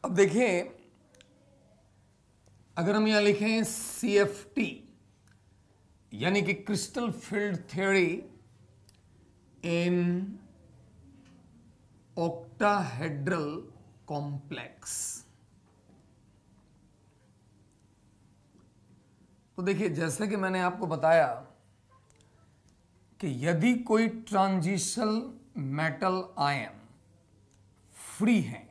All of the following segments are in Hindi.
अब देखिए, अगर हम यहां लिखें CFT यानी कि crystal field theory in octahedral complex, तो देखिए जैसा कि मैंने आपको बताया कि यदि कोई ट्रांजिशनल मेटल आयन फ्री है,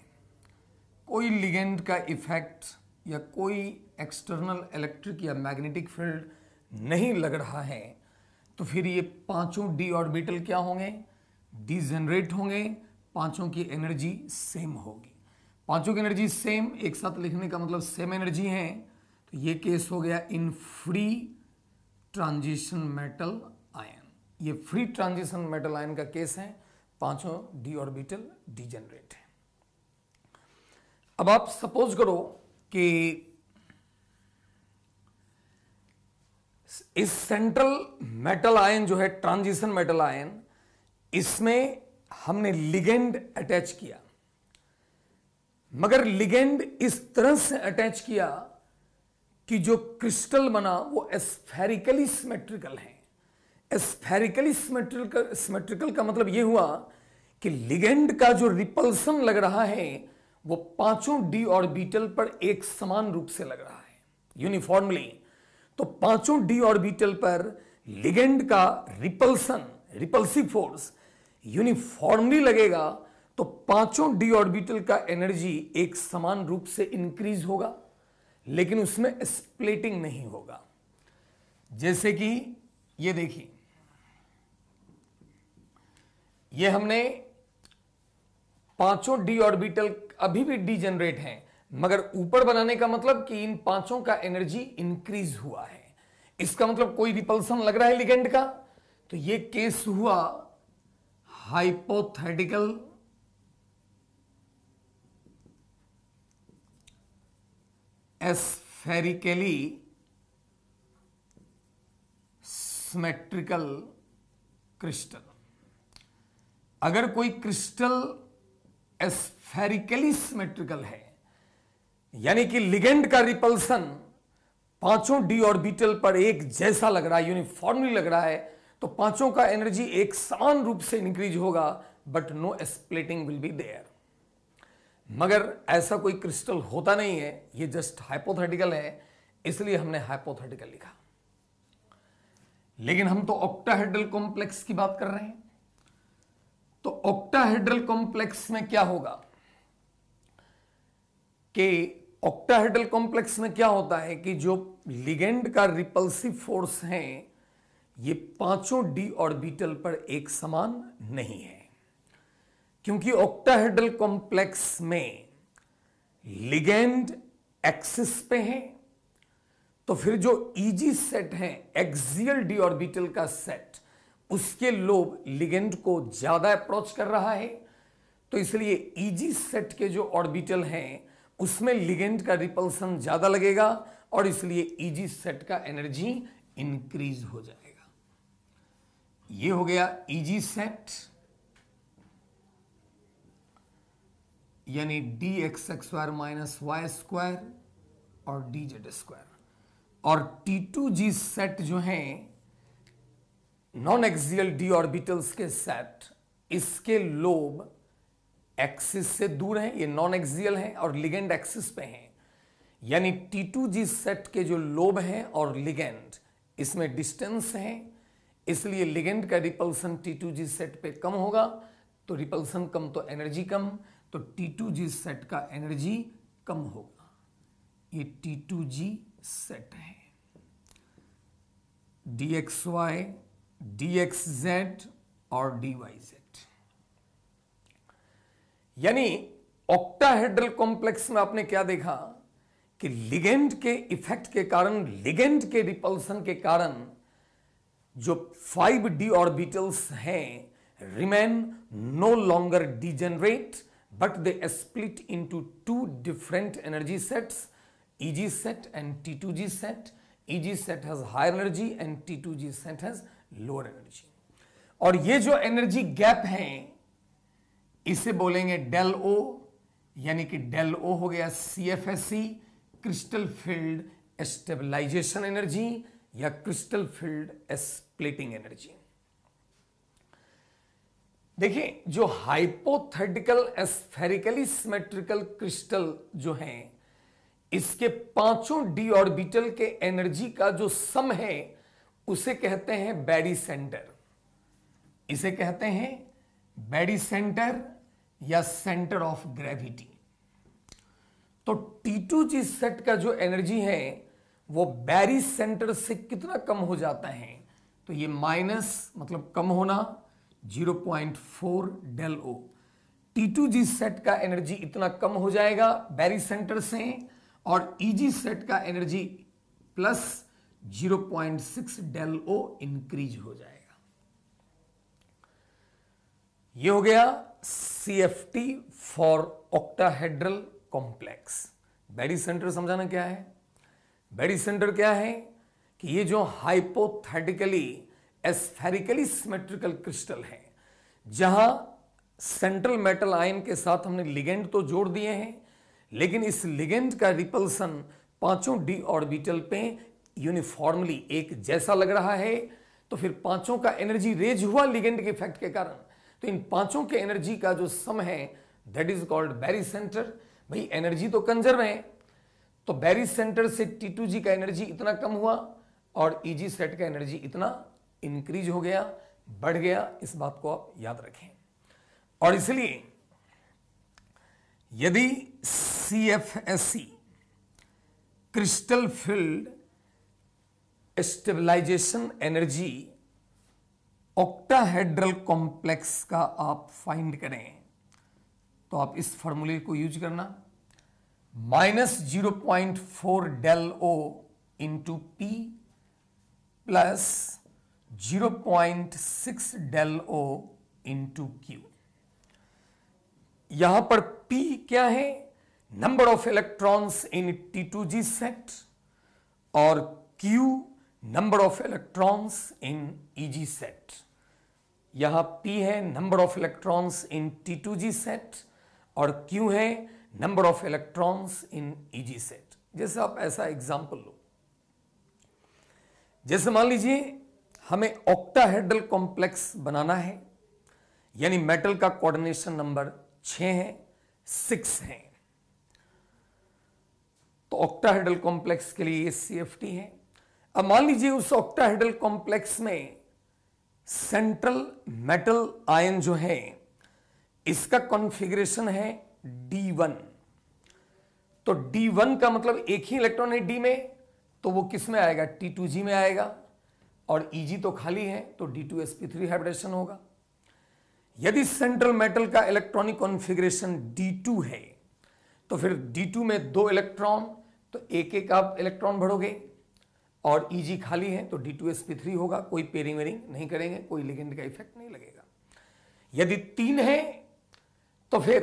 कोई लिगेंड का इफेक्ट या कोई एक्सटर्नल इलेक्ट्रिक या मैग्नेटिक फील्ड नहीं लग रहा है, तो फिर ये पांचों डी ऑर्बिटल क्या होंगे? डीजेनरेट होंगे, पांचों की एनर्जी सेम होगी। पांचों की एनर्जी सेम, एक साथ लिखने का मतलब सेम एनर्जी है, तो ये केस हो गया in free transition metal ion. ये फ्री ट्रांजिशन मेटल आयन का केस है, पांचों डी ऑर्बिटल डीजेनरेट है। अब आप सपोज करो कि इस सेंट्रल मेटल आयन जो है ट्रांजिशन मेटल आयन, इसमें हमने लिगेंड अटैच किया, मगर लिगेंड इस तरह से अटैच किया कि जो क्रिस्टल बना वो स्फेरिकली सिमेट्रिकल है। स्फेरिकली सिमेट्रिकल का मतलब यह हुआ कि लिगेंड का जो रिपल्सन लग रहा है वो पांचों डी ऑर्बिटल पर एक समान रूप से लग रहा है, यूनिफॉर्मली। तो पांचों डी ऑर्बिटल पर लिगेंड का रिपल्सन, रिपल्सिव फोर्स यूनिफॉर्मली लगेगा, तो पांचों डी ऑर्बिटल का एनर्जी एक समान रूप से इंक्रीज होगा, लेकिन उसमें स्प्लिटिंग नहीं होगा। जैसे कि ये देखिए, ये हमने पांचों डी ऑर्बिटल अभी भी डीजेनरेट हैं, मगर ऊपर बनाने का मतलब कि इन पांचों का एनर्जी इंक्रीज हुआ है। इसका मतलब कोई रिपल्सन लग रहा है लिगेंड का, तो ये केस हुआ हाइपोथेटिकल स्फेरिकली सिमेट्रिकल क्रिस्टल। अगर कोई क्रिस्टल स्फेरिकली सिमेट्रिकल है, यानी कि लिगेंड का रिपल्सन पांचों डी ऑर्बिटल पर एक जैसा लग रहा है, यूनिफॉर्मली लग रहा है, तो पांचों का एनर्जी एक समान रूप से इंक्रीज होगा, but no splitting will be there. मगर ऐसा कोई क्रिस्टल होता नहीं है, ये जस्ट हाइपोथेटिकल है, इसलिए हमने हाइपोथेटिकल लिखा। लेकिन हम तो ऑक्टाहेड्रल कॉम्प्लेक्स की बात कर रहे हैं, तो ऑक्टाहेड्रल कॉम्प्लेक्स में क्या होगा कि ऑक्टाहेड्रल कॉम्प्लेक्स में क्या होता है कि जो लिगेंड का रिपल्सिव फोर्स है, ये पांचों डी ऑर्बिटल पर एक समान नहीं है, क्योंकि ऑक्टाहेड्रल कॉम्प्लेक्स में लिगेंड एक्सिस पे है, तो फिर जो ईजी सेट है, एक्सियल डी ऑर्बिटल का सेट, उसके लोब लिगेंड को ज्यादा अप्रोच कर रहा है, तो इसलिए ईजी सेट के जो ऑर्बिटल हैं उसमें लिगेंड का रिपल्सन ज्यादा लगेगा, और इसलिए ईजी सेट का एनर्जी इंक्रीज हो जाएगा। ये हो गया ईजी सेट, यानी dx² माइनस वाई स्क्वायर और dz²। और T2G सेट जो है नॉन एक्सियल डी ऑर्बिटल्स के सेट, इसके लोब एक्सिस से दूर हैं, ये नॉन एक्सियल हैं और लिगेंड एक्सिस पे हैं, यानी T2G सेट के जो लोब हैं और लिगेंड, इसमें डिस्टेंस है, इसलिए लिगेंड का रिपल्सन T2G सेट पे कम होगा, तो रिपल्सन कम तो एनर्जी कम, तो T2G सेट का एनर्जी कम होगा। ये T2G सेट है, dxy, dxz और dyz। यानी ऑक्टाहेड्रल कॉम्प्लेक्स में आपने क्या देखा कि लिगेंड के इफेक्ट के कारण, लिगेंड के रिपल्सन के कारण जो 5d ऑर्बिटल्स हैं remain no longer degenerate, but they split into two different energy sets, EG set and T2G set. EG set has higher energy and T2G set has lower energy. और ये जो एनर्जी गैप है इसे बोलेंगे डेल ओ यानी कि डेल ओ हो गया CFSE, crystal field stabilization energy या क्रिस्टल फील्ड स्प्लिटिंग एनर्जी। देखिए, जो हाइपोथेटिकल स्फेरिकली सिमेट्रिकल क्रिस्टल जो हैं, इसके पांचों डी ऑर्बिटल के एनर्जी का जो सम है उसे कहते हैं बैरी सेंटर। इसे कहते हैं बैरी सेंटर या सेंटर ऑफ ग्रेविटी। तो T2G सेट का जो एनर्जी है वो बैरी सेंटर से कितना कम हो जाता है, तो ये माइनस मतलब कम होना 0.4 डेल ओ। T2G सेट का एनर्जी इतना कम हो जाएगा बैरी सेंटर से, और EG सेट का energy plus 0.6 del O increase हो जाएगा। ये हो गया CFT for octahedral complex. Barycentre समझाना क्या है? बैरी सेंटर क्या है कि ये जो हाइपोथेटिकली स्फेरिकली सिमेट्रिकल क्रिस्टल है, जहां सेंट्रल मेटल आयन के साथ हमने लिगेंड तो जोड़ दिए हैं, लेकिन इस लिगेंड का रिपल्सन पांचों डी ऑर्बिटल पे यूनिफॉर्मली एक जैसा लग रहा है, तो फिर पांचों का एनर्जी रेज हुआ लिगेंड के इफेक्ट के कारण। तो इन पांचों के एनर्जी का जो सम है that is called barycentre. भाई एनर्जी तो कंजर्व है, तो बैरी सेंटर से T2G का एनर्जी इतना कम हुआ और EG सेट का एनर्जी इतना इंक्रीज हो गया, बढ़ गया। इस बात को आप याद रखें। और इसलिए यदि CFSE crystal field stabilization energy octahedral complex का आप फाइंड करें, तो आप इस फॉर्मूले को यूज करना, -0.4 del O into P plus 0.6 del O into Q. यहां पर P क्या है? Number of electrons in T2G set, और Q number of electrons in EG set. यहां P है number of electrons in T2G set और Q है number of electrons in EG set. जैसे आप ऐसा एग्जांपल लो, जैसे मान लीजिए हमें ऑक्टाहेड्रल कॉम्प्लेक्स बनाना है, यानी मेटल का कोऑर्डिनेशन नंबर 6 है, 6 है। तो ऑक्टाहेड्रल कॉम्प्लेक्स के लिए ये CFT है। अब मान लीजिए उस ऑक्टाहेड्रल कॉम्प्लेक्स में सेंट्रल मेटल आयन जो है इसका कॉन्फ़िगरेशन है D1। तो D1 का मतलब एक ही इलेक्ट्रॉन है D में, तो वो किस में आएगा? T2G में आएगा, और EG तो खाली है तो D2sp3 हाइब्रिडेशन होगा। यदि सेंट्रल मेटल का इलेक्ट्रॉनिक कॉन्फ़िगरेशन D2 है, तो फिर D2 में 2 इलेक्ट्रॉन, तो एक एक आप इलेक्ट्रॉन भरोगे, और EG खाली है तो D2sp3 होगा। कोई पेयरिंग वेरिंग नहीं करेंगे, कोई लिगेंड का इफेक्ट नहीं लगेगा। यदि 3 है तो फिर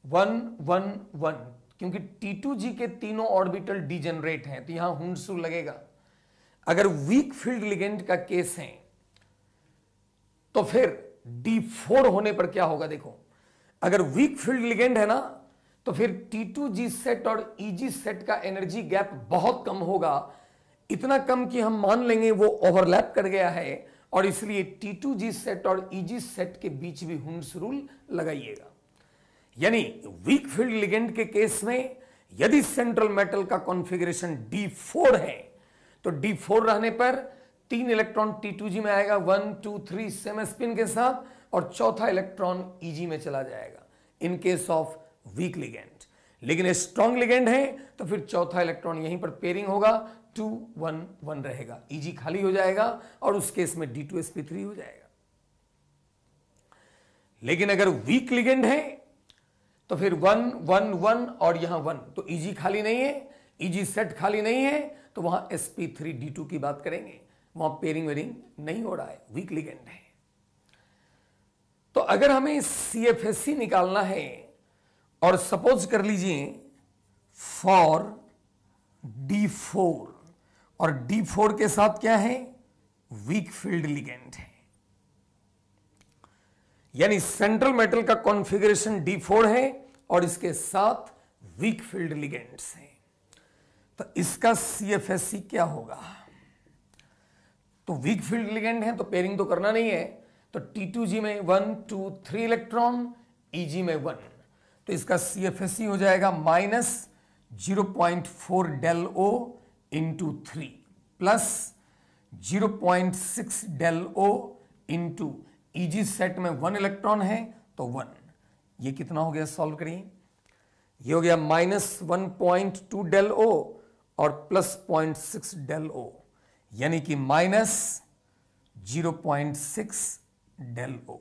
1 1 1, क्योंकि T2G के तीनों ऑर्बिटल डिजेनरेट हैं तो यहां हुंडसू लगेगा। अगर वीक फील्ड लिगेंड का केस है तो फिर D4 होने पर क्या होगा? देखो, अगर वीक फील्ड लिगेंड है ना, तो फिर T2G सेट और EG सेट का एनर्जी गैप बहुत कम होगा, इतना कम कि हम मान लेंगे वो ओवरलैप कर गया है, और इसलिए T2G सेट और EG सेट के बीच भी हुंड्स रूल लगाइएगा। यानी वीक फील्ड लिगेंड के केस में यदि सेंट्रल मेटल का कॉन्फ़िगरेशन D4 है, तो D4 रहने पर 3 इलेक्ट्रॉन T2G में आएगा 1 2 3 सेम स्पिन के साथ, और चौथा इलेक्ट्रॉन EG में चला जाएगा in case of week ligand. लेकिन स्ट्रॉन्ग लिगेंड है तो फिर चौथा इलेक्ट्रॉन यहीं पर पेयरिंग होगा, 2 1 1 रहेगा, EG खाली हो जाएगा, और उस केस में D2sp3 हो जाएगा। लेकिन अगर वीक लिगेंड है तो फिर 1 1 1 और यहां 1, तो EG खाली नहीं है, EG सेट खाली नहीं है, तो वहां sp3 D2 की बात करेंगे, वहां पेयरिंग वेरिंग नहीं हो रहा है, वीक लिगेंड है। तो अगर हमें CFSE निकालना है, और सपोज कर लीजिए फॉर D4, और D4 के साथ क्या है? वीक फील्ड लिगेंड है, यानी सेंट्रल मेटल का कॉन्फ़िगरेशन D4 है और इसके साथ वीक फील्ड लिगेंड्स हैं। तो इसका CFSE क्या होगा? तो वीक फील्ड लिगेंड है तो पेयरिंग तो करना नहीं है, तो T2G में 1 2 3 इलेक्ट्रॉन, EG में 1, तो इसका CFSE हो जाएगा -0.4 del O into 3 plus 0.6 del O into EG set में 1 इलेक्ट्रॉन है तो 1। ये कितना हो गया? सॉल्व करिए। ये हो गया -1.2 del O और +0.6 del O, यानी कि -0.6 del O।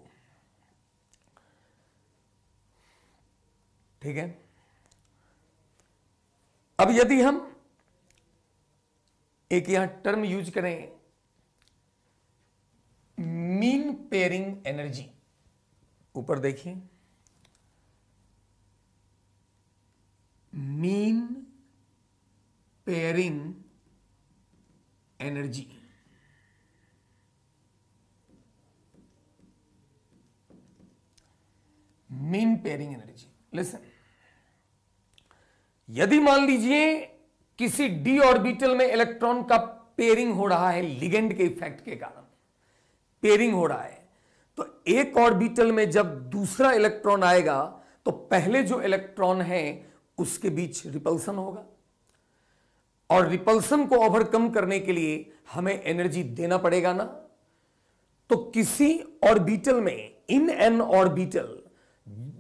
ठीक है। अब यदि हम एक यहां टर्म यूज करें, मीन पेयरिंग एनर्जी, ऊपर देखिए, mean pairing energy, mean pairing energy. Listen, यदि मान लीजिए किसी d ऑर्बिटल में इलेक्ट्रॉन का पेयरिंग हो रहा है, लिगेंड के इफेक्ट के कारण पेयरिंग हो रहा है, तो एक ऑर्बिटल में जब दूसरा इलेक्ट्रॉन आएगा तो पहले जो इलेक्ट्रॉन है उसके बीच रिपल्सन होगा, और रिपल्सन को ओवरकम करने के लिए हमें एनर्जी देना पड़ेगा ना। तो किसी ऑर्बिटल में, in an orbital,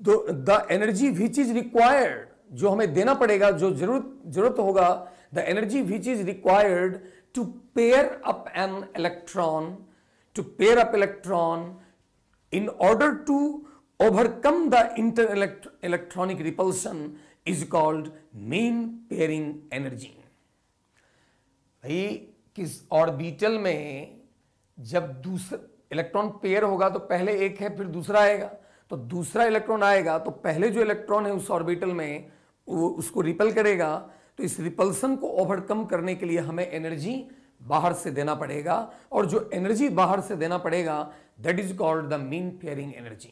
the energy which is required, जो हमें देना पड़ेगा, जो जरूरत होगा, the energy which is required to pair up an electron, to pair up electron in order to overcome the inter-electronic repulsion is called mean pairing energy। भाई किस ऑर्बिटल में जब दूसरा इलेक्ट्रॉन पेयर होगा तो पहले एक है फिर दूसरा आएगा, तो दूसरा इलेक्ट्रॉन आएगा तो पहले जो इलेक्ट्रॉन है उस ऑर्बिटल में वो उसको रिपल करेगा, तो इस रिपल्सन को ओवरकम करने के लिए हमें एनर्जी बाहर से देना पड़ेगा, और जो एनर्जी बाहर से देना पड़ेगा that is called the mean pairing energy.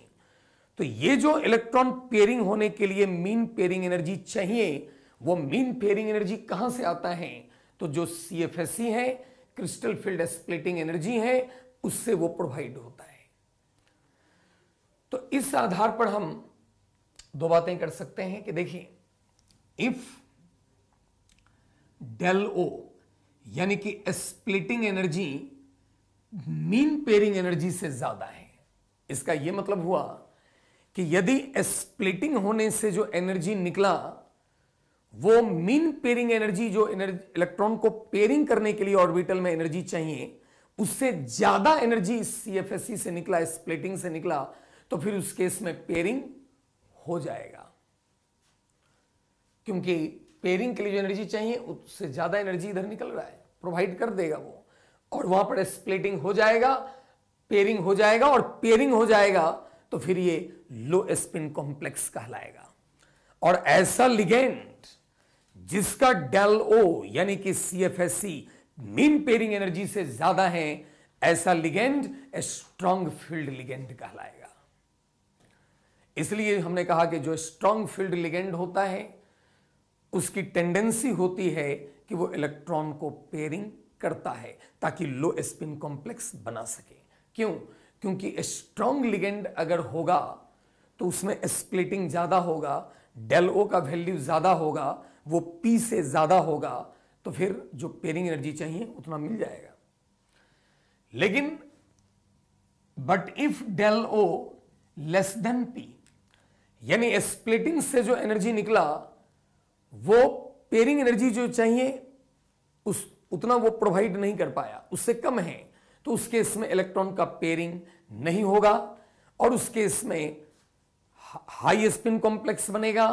तो ये जो इलेक्ट्रॉन पेयरिंग होने के लिए मीन पेयरिंग एनर्जी चाहिए, वो मीन पेयरिंग एनर्जी कहां से आता है? तो जो CFSE है, क्रिस्टल फील्ड स्प्लिटिंग एनर्जी है, उससे वो प्रोवाइड होता है। तो इस आधार पर हम दो बातें कर सकते हैं कि देखिए, इफ डेल O यानी कि splitting energy mean pairing energy से ज्यादा है, इसका यह मतलब हुआ कि यदि स्प्लिटिंग होने से जो एनर्जी निकला वो मीन पेयरिंग एनर्जी, जो इलेक्ट्रॉन को पेयरिंग करने के लिए ऑर्बिटल में एनर्जी चाहिए, उससे ज्यादा एनर्जी CFSE से निकला, स्प्लिटिंग से निकला, तो फिर उस केस में पेयरिंग हो जाएगा, क्योंकि पेयरिंग के लिए जो एनर्जी चाहिए उससे ज्यादा एनर्जी इधर निकल रहा है, प्रोवाइड कर देगा वो, और वहां पर स्प्लिटिंग हो जाएगा, पेयरिंग हो जाएगा, और पेयरिंग हो जाएगा तो फिर ये लो स्पिन कॉम्प्लेक्स कहलाएगा। और ऐसा लिगेंड जिसका डेल O यानी कि CFSE मीन पेयरिंग एनर्जी से ज्यादा है, ऐसा लिगेंड स्ट्रॉन्ग फील्ड लिगेंड कहलाएगा। इसलिए हमने कहा कि जो स्ट्रॉन्ग फील्ड लिगेंड होता है उसकी टेंडेंसी होती है कि वो इलेक्ट्रॉन को पेयरिंग करता है ताकि लो स्पिन कॉम्प्लेक्स बना सके। क्यों? क्योंकि स्ट्रॉन्ग लिगेंड अगर होगा तो उसमें स्प्लिटिंग ज्यादा होगा, डेल O का वैल्यू ज्यादा होगा, वो P से ज्यादा होगा, तो फिर जो पेयरिंग एनर्जी चाहिए उतना मिल जाएगा। लेकिन but if del O less than P, यानी स्प्लिटिंग से जो एनर्जी निकला वो पेयरिंग एनर्जी जो चाहिए उतना वो प्रोवाइड नहीं कर पाया, उससे कम है, तो उस केस में इलेक्ट्रॉन का पेयरिंग नहीं होगा, और उस केस में हाई स्पिन कॉम्प्लेक्स बनेगा,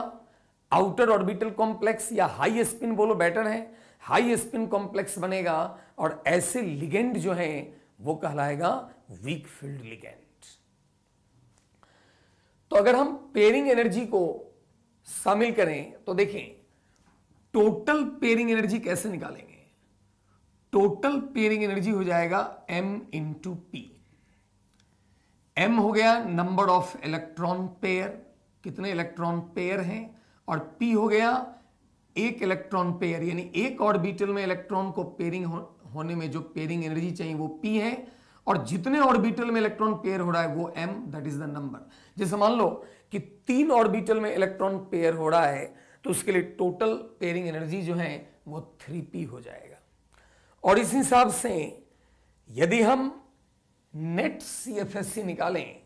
आउटर ऑर्बिटल कॉम्प्लेक्स, या हाई स्पिन बोलो बेटर है, हाई स्पिन कॉम्प्लेक्स बनेगा, और ऐसे लिगेंड जो है वो कहलाएगा वीक फील्ड लिगेंड। तो अगर हम पेयरिंग एनर्जी को शामिल करें तो देखें टोटल पेयरिंग एनर्जी कैसे निकालेंगे। टोटल पेयरिंग एनर्जी हो जाएगा M इंटू P। M हो गया नंबर ऑफ इलेक्ट्रॉन पेयर, कितने इलेक्ट्रॉन पेयर हैं, और p हो गया एक इलेक्ट्रॉन पेयर, यानी एक ऑर्बिटल में इलेक्ट्रॉन को पेयरिंग होने में जो पेयरिंग एनर्जी चाहिए वो p है, और जितने ऑर्बिटल में इलेक्ट्रॉन पेयर हो रहा है वो m, that is the number. जैसे मान लो कि 3 ऑर्बिटल में इलेक्ट्रॉन पेयर हो रहा है तो उसके लिए टोटल पेयरिंग एनर्जी जो है वो 3p हो जाएगा। और इस हिसाब से यदि हम नेट CFSE निकालें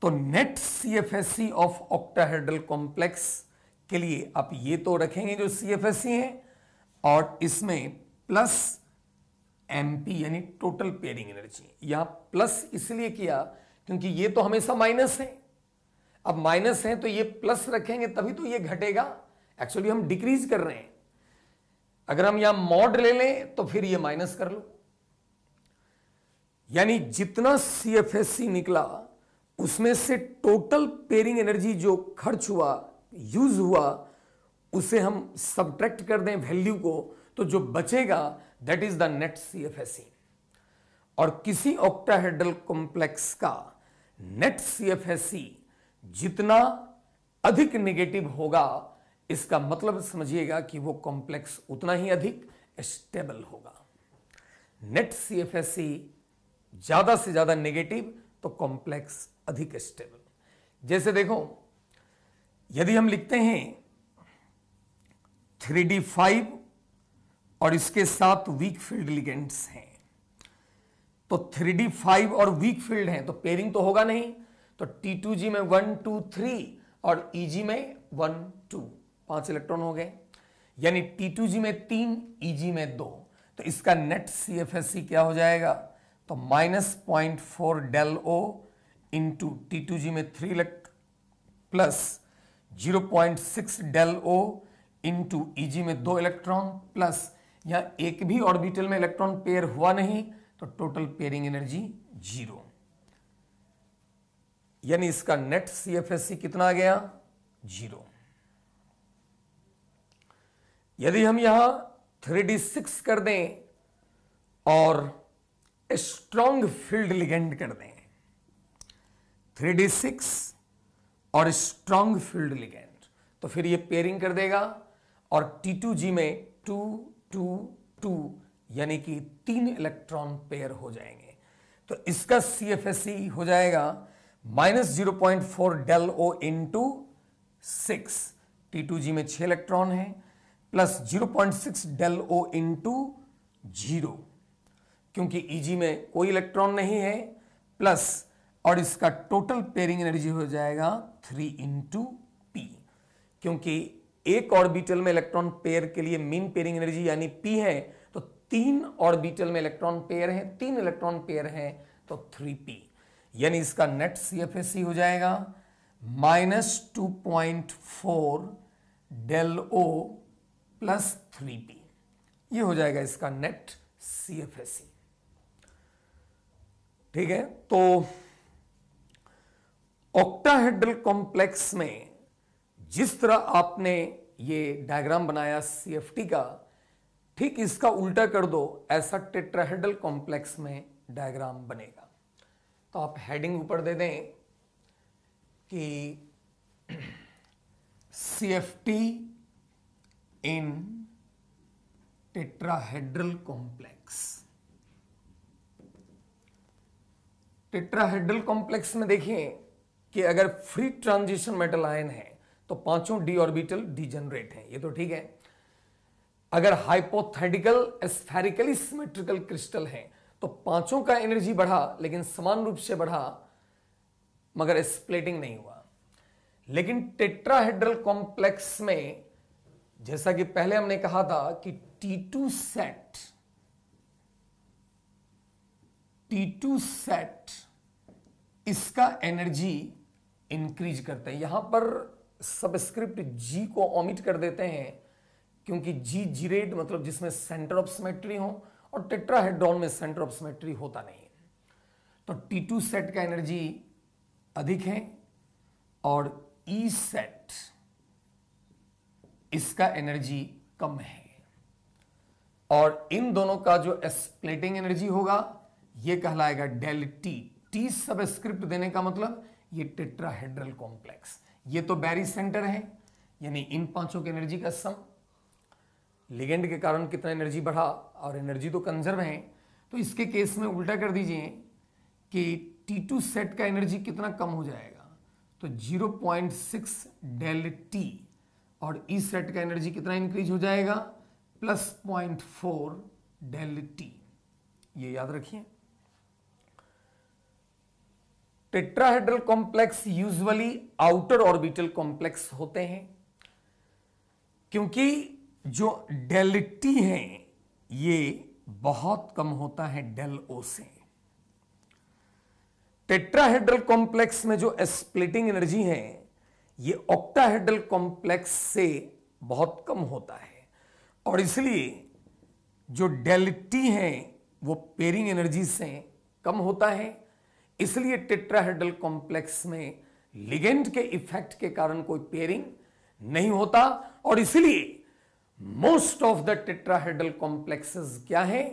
तो net CFSE of octahedral complex के लिए आप ये तो रखेंगे जो CFSE है, और इसमें प्लस MP यानी टोटल पेयरिंग एनर्जी। यहां प्लस इसलिए किया क्योंकि ये तो हमेशा माइनस है, अब माइनस है तो ये प्लस रखेंगे तभी तो ये घटेगा, एक्चुअली हम डिक्रीज कर रहे हैं। अगर हम यहां मॉड ले लें तो फिर ये माइनस कर लो, यानी जितना CFSE निकला उसमें से टोटल पेयरिंग एनर्जी जो खर्च हुआ, यूज हुआ, उसे हम सब्ट्रैक्ट कर दें वैल्यू को, तो जो बचेगा that is the net CFSE। और किसी ऑक्टाहेड्रल कॉम्प्लेक्स का नेट CFSE जितना अधिक नेगेटिव होगा, इसका मतलब समझिएगा कि वो कॉम्प्लेक्स उतना ही अधिक स्टेबल होगा। नेट CFSE ज्यादा से ज्यादा नेगेटिव तो कॉम्प्लेक्स अधिक स्टेबल। जैसे देखो, यदि हम लिखते हैं 3d5 और इसके साथ वीक फील्ड लिगेंड्स हैं, तो 3d5 और वीक फील्ड हैं तो पेयरिंग तो होगा नहीं, तो T2G में 1 2 3 और EG में 1 2, 5 इलेक्ट्रॉन हो गए, यानी T2G में 3 EG में 2, तो इसका नेट CFSE क्या हो जाएगा, तो -0.4 del O इंटू T2G में 3 electron plus 0.6 del O into EG में 2 इलेक्ट्रॉन प्लस यहां एक भी ऑर्बिटल में इलेक्ट्रॉन पेयर हुआ नहीं तो टोटल पेयरिंग एनर्जी 0, यानी इसका नेट CFSE कितना आ गया, 0। यदि हम यहां 3d6 कर दें और स्ट्रॉन्ग फील्ड लिगेंड कर दें, 3d6 और स्ट्रॉन्ग फील्ड लिगेंड, तो फिर ये पेयरिंग कर देगा और T2G में 2 2 2 यानी कि 3 इलेक्ट्रॉन पेयर हो जाएंगे, तो इसका CFSE हो जाएगा -0.4 del O इंटू 6, T2G में 6 इलेक्ट्रॉन है, प्लस 0.6 del O इंटू 0 क्योंकि EG में कोई इलेक्ट्रॉन नहीं है, प्लस और इसका टोटल पेयरिंग एनर्जी हो जाएगा 3 इंटू P, क्योंकि एक ऑर्बिटल में इलेक्ट्रॉन पेयर के लिए मीन पेयरिंग एनर्जी यानी P है, तो 3 ऑर्बिटल में इलेक्ट्रॉन पेयर है, 3 इलेक्ट्रॉन पेयर है तो 3p, यानी इसका नेट CFSE हो जाएगा -2.4 del O प्लस 3p, ये हो जाएगा इसका नेट CFSE। ठीक है, तो ऑक्टाहेड्रल कॉम्प्लेक्स में जिस तरह आपने ये डायग्राम बनाया CFT का, ठीक इसका उल्टा कर दो, ऐसा टेट्राहेड्रल कॉम्प्लेक्स में डायग्राम बनेगा। तो आप हेडिंग ऊपर दे दें कि CFT इन टेट्राहेड्रल कॉम्प्लेक्स। टेट्राहेड्रल कॉम्प्लेक्स में देखिए कि अगर फ्री ट्रांजिशन मेटल आयन है तो पांचों d ऑर्बिटल डिजेनरेट हैं, ये तो ठीक है। अगर हाइपोथेटिकल स्फेरिकली सिमेट्रिकल क्रिस्टल है तो पांचों का एनर्जी बढ़ा लेकिन समान रूप से बढ़ा मगर स्प्लिटिंग नहीं हुआ। लेकिन टेट्राहेड्रल कॉम्प्लेक्स में जैसा कि पहले हमने कहा था कि T2 सेट इसका एनर्जी इंक्रीज करते हैं। यहां पर सबस्क्रिप्ट G को ओमिट कर देते हैं क्योंकि G जीरेड मतलब जिसमें सेंटर ऑफ सिमेट्री हो, और टेट्राहेड्रॉन में सेंटर ऑफ सिमेट्री होता नहीं है। तो T2 सेट का एनर्जी अधिक है और E सेट इसका एनर्जी कम है, और इन दोनों का जो स्प्लिटिंग एनर्जी होगा यह कहलाएगा डेल T। T सबस्क्रिप्ट देने का मतलब ये टेट्राहेड्रल कॉम्प्लेक्स। ये तो बैरी सेंटर है, यानी इन पांचों की एनर्जी का सम। लिगेंड के कारण कितना एनर्जी बढ़ा, और एनर्जी तो कंजर्व है, तो इसके केस में उल्टा कर दीजिए कि T2 सेट का एनर्जी कितना कम हो जाएगा, तो 0.6 डेल टी, और ई सेट का एनर्जी कितना इंक्रीज हो जाएगा, प्लस 0.4 डेल टी। ये याद रखिए। Tetrahedral complex usually outer orbital complex होते हैं, क्योंकि जो डेल टी है ये बहुत कम होता है डेल ओ से। टेट्राहेड्रल कॉम्प्लेक्स में जो स्प्लिटिंग एनर्जी है ये ऑक्टाहेड्रल कॉम्प्लेक्स से बहुत कम होता है, और इसलिए जो डेल टी है वो पेयरिंग एनर्जी से कम होता है। इसलिए टेट्राहेड्रल कॉम्प्लेक्स में लिगेंड के इफेक्ट के कारण कोई पेयरिंग नहीं होता, और इसलिए most of the tetrahedral complexes क्या है,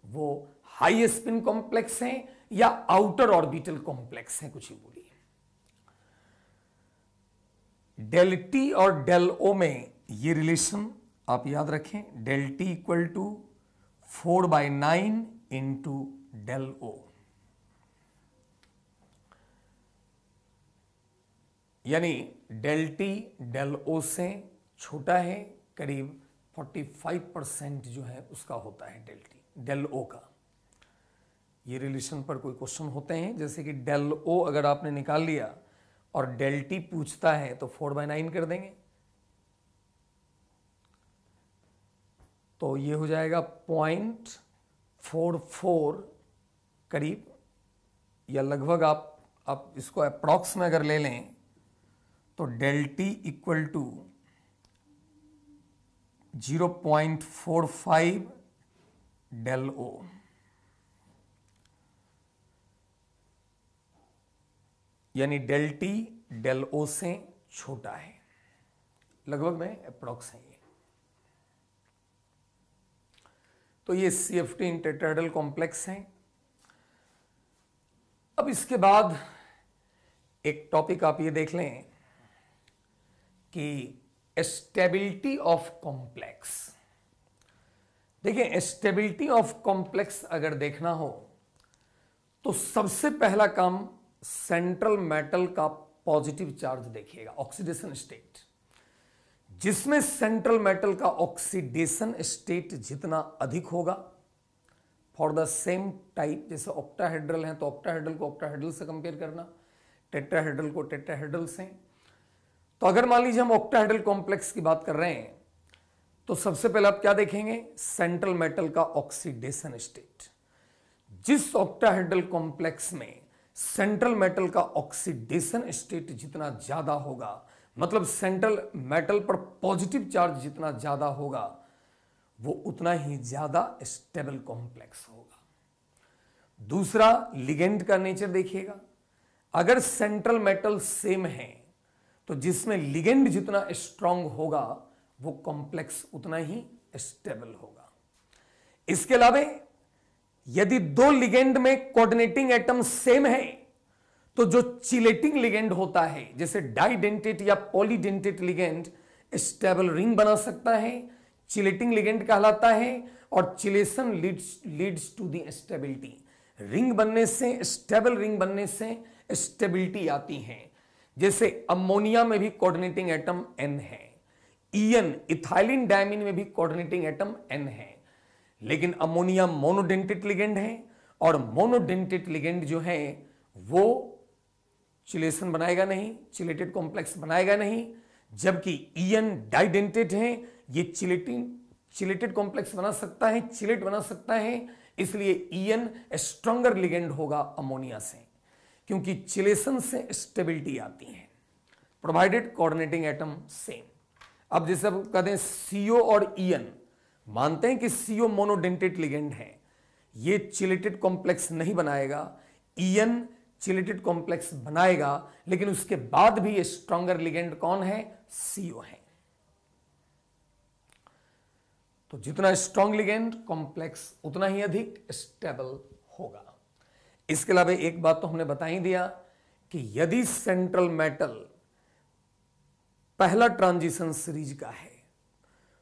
वो हाई स्पिन कॉम्प्लेक्स हैं या आउटर ऑर्बिटल कॉम्प्लेक्स हैं, कुछ ही बोलिए। डेल टी और डेल ओ में ये रिलेशन आप याद रखें, del T equal to 4/9 into del O, यानी डेल टी डेल ओ से छोटा है, करीब 45% जो है उसका होता है डेल टी डेल ओ का। ये रिलेशन पर कोई क्वेश्चन होते हैं, जैसे कि डेल ओ अगर आपने निकाल लिया और डेल टी पूछता है तो 4/9 कर देंगे, तो ये हो जाएगा 0.44 करीब, या लगभग आप इसको अप्रॉक्स में अगर ले लें तो del T equal to 0.45 del O, यानी डेल टी डेल ओ से छोटा है, लगभग में अप्रॉक्स है ये। तो ये CF2 इन टेट्राहेड्रल कॉम्प्लेक्स है। अब इसके बाद एक टॉपिक आप ये देख लें कि स्टेबिलिटी ऑफ कॉम्प्लेक्स। देखिए, स्टेबिलिटी ऑफ कॉम्प्लेक्स अगर देखना हो तो सबसे पहला काम सेंट्रल मेटल का पॉजिटिव चार्ज देखिएगा, ऑक्सीडेशन स्टेट। जिसमें सेंट्रल मेटल का ऑक्सीडेशन स्टेट जितना अधिक होगा, फॉर द सेम टाइप, जैसे ऑक्टाहेड्रल है तो ऑक्टाहेड्रल को ऑक्टाहेड्रल से कंपेयर करना, टेट्राहेड्रल को टेट्राहेड्रल से। तो अगर मान लीजिए हम ऑक्टाहेड्रल कॉम्प्लेक्स की बात कर रहे हैं तो सबसे पहले आप क्या देखेंगे, सेंट्रल मेटल का ऑक्सीडेशन स्टेट। जिस ऑक्टाहेड्रल कॉम्प्लेक्स में सेंट्रल मेटल का ऑक्सीडेशन स्टेट जितना ज्यादा होगा, मतलब सेंट्रल मेटल पर पॉजिटिव चार्ज जितना ज्यादा होगा, वो उतना ही ज्यादा स्टेबल कॉम्प्लेक्स होगा। दूसरा, लिगेंड का नेचर देखिएगा। अगर सेंट्रल मेटल सेम है तो जिसमें लिगेंड जितना स्ट्रांग होगा वो कॉम्प्लेक्स उतना ही स्टेबल होगा। इसके अलावा यदि दो लिगेंड में कोऑर्डिनेटिंग एटम सेम है तो जो चिलेटिंग लिगेंड होता है, जैसे डाइडेंटेट या पॉलीडेंटेट लिगेंड, स्टेबल रिंग बना सकता है, चिलेटिंग लिगेंड कहलाता है, और chelation leads to the stability. Ring बनने से, स्टेबल रिंग बनने से स्टेबिलिटी आती है। जैसे अमोनिया में भी कोऑर्डिनेटिंग एटम N है, ईएन इथाइलिन डायमीन में भी कोऑर्डिनेटिंग एटम N है, लेकिन अमोनिया मोनोडेंटेट लिगेंड है, और मोनोडेंटेट लिगेंड जो है वो चिलेशन बनाएगा नहीं, चिलेटेड कॉम्प्लेक्स बनाएगा नहीं, जबकि ईएन डाइडेंटेट है, ये चिलेटेड कॉम्प्लेक्स बना सकता है, चिलेट बना सकता है। इसलिए ईएन स्ट्रॉन्गर लिगेंड होगा अमोनिया से, क्योंकि चिलेशन से स्टेबिलिटी आती है, प्रोवाइडेड कोऑर्डिनेटिंग एटम सेम। अब जैसे अब कहते हैं सीओ और ईएन, मानते हैं कि सीओ मोनोडेंटेट लिगेंड है, ये चिलेटेड कॉम्प्लेक्स नहीं बनाएगा, ईएन चिलेटेड कॉम्प्लेक्स बनाएगा, लेकिन उसके बाद भी स्ट्रॉन्गर लिगेंड कौन है, सीओ है। तो जितना स्ट्रॉन्ग लिगेंड कॉम्प्लेक्स उतना ही अधिक स्टेबल होगा। इसके अलावा एक बात तो हमने बता ही दिया कि यदि सेंट्रल मेटल पहला ट्रांजिशन सीरीज का है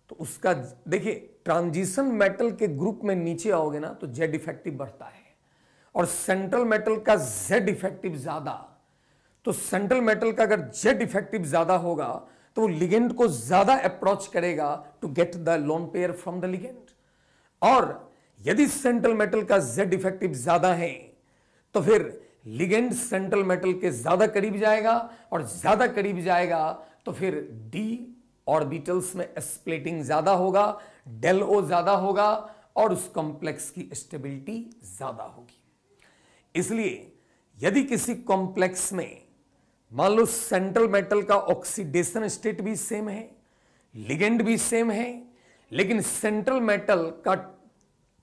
तो उसका, देखिए ट्रांजिशन मेटल के ग्रुप में नीचे आओगे ना तो जेड इफेक्टिव बढ़ता है, और सेंट्रल मेटल का जेड इफेक्टिव ज्यादा, तो सेंट्रल मेटल का अगर जेड इफेक्टिव ज्यादा होगा तो वो लिगेंड को ज्यादा अप्रोच करेगा to get the lone pair from the ligand. और यदि सेंट्रल मेटल का जेड इफेक्टिव ज्यादा है तो फिर लिगेंड सेंट्रल मेटल के ज्यादा करीब जाएगा, और ज्यादा करीब जाएगा तो फिर डी ऑर्बिटल्स में स्प्लिटिंग ज्यादा होगा, डेल ओ ज्यादा होगा, और उस कॉम्प्लेक्स की स्टेबिलिटी ज्यादा होगी। इसलिए यदि किसी कॉम्प्लेक्स में मान लो सेंट्रल मेटल का ऑक्सीडेशन स्टेट भी सेम है, लिगेंड भी सेम है, लेकिन सेंट्रल मेटल का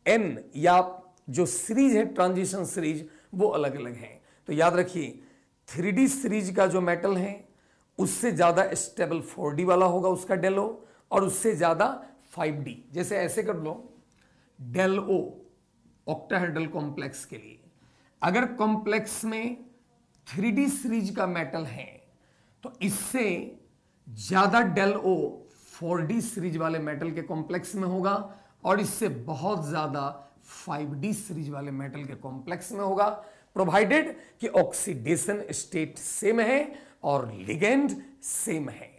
एन या जो सीरीज है ट्रांजिशन सीरीज वो अलग अलग है, तो याद रखिए 3D सीरीज का जो मेटल है उससे ज्यादा स्टेबल 4D वाला होगा उसका डेल ओ, और उससे ज्यादा 5D। जैसे ऐसे कर लो, डेल ओ ऑक्टाहेड्रल कॉम्प्लेक्स के लिए अगर कॉम्प्लेक्स में 3D सीरीज का मेटल है तो इससे ज्यादा डेल ओ 4D सीरीज वाले मेटल के कॉम्प्लेक्स में होगा, और इससे बहुत ज्यादा 5D सीरीज वाले मेटल के कॉम्प्लेक्स में होगा, प्रोवाइडेड कि ऑक्सीडेशन स्टेट सेम है और लिगेंड सेम है।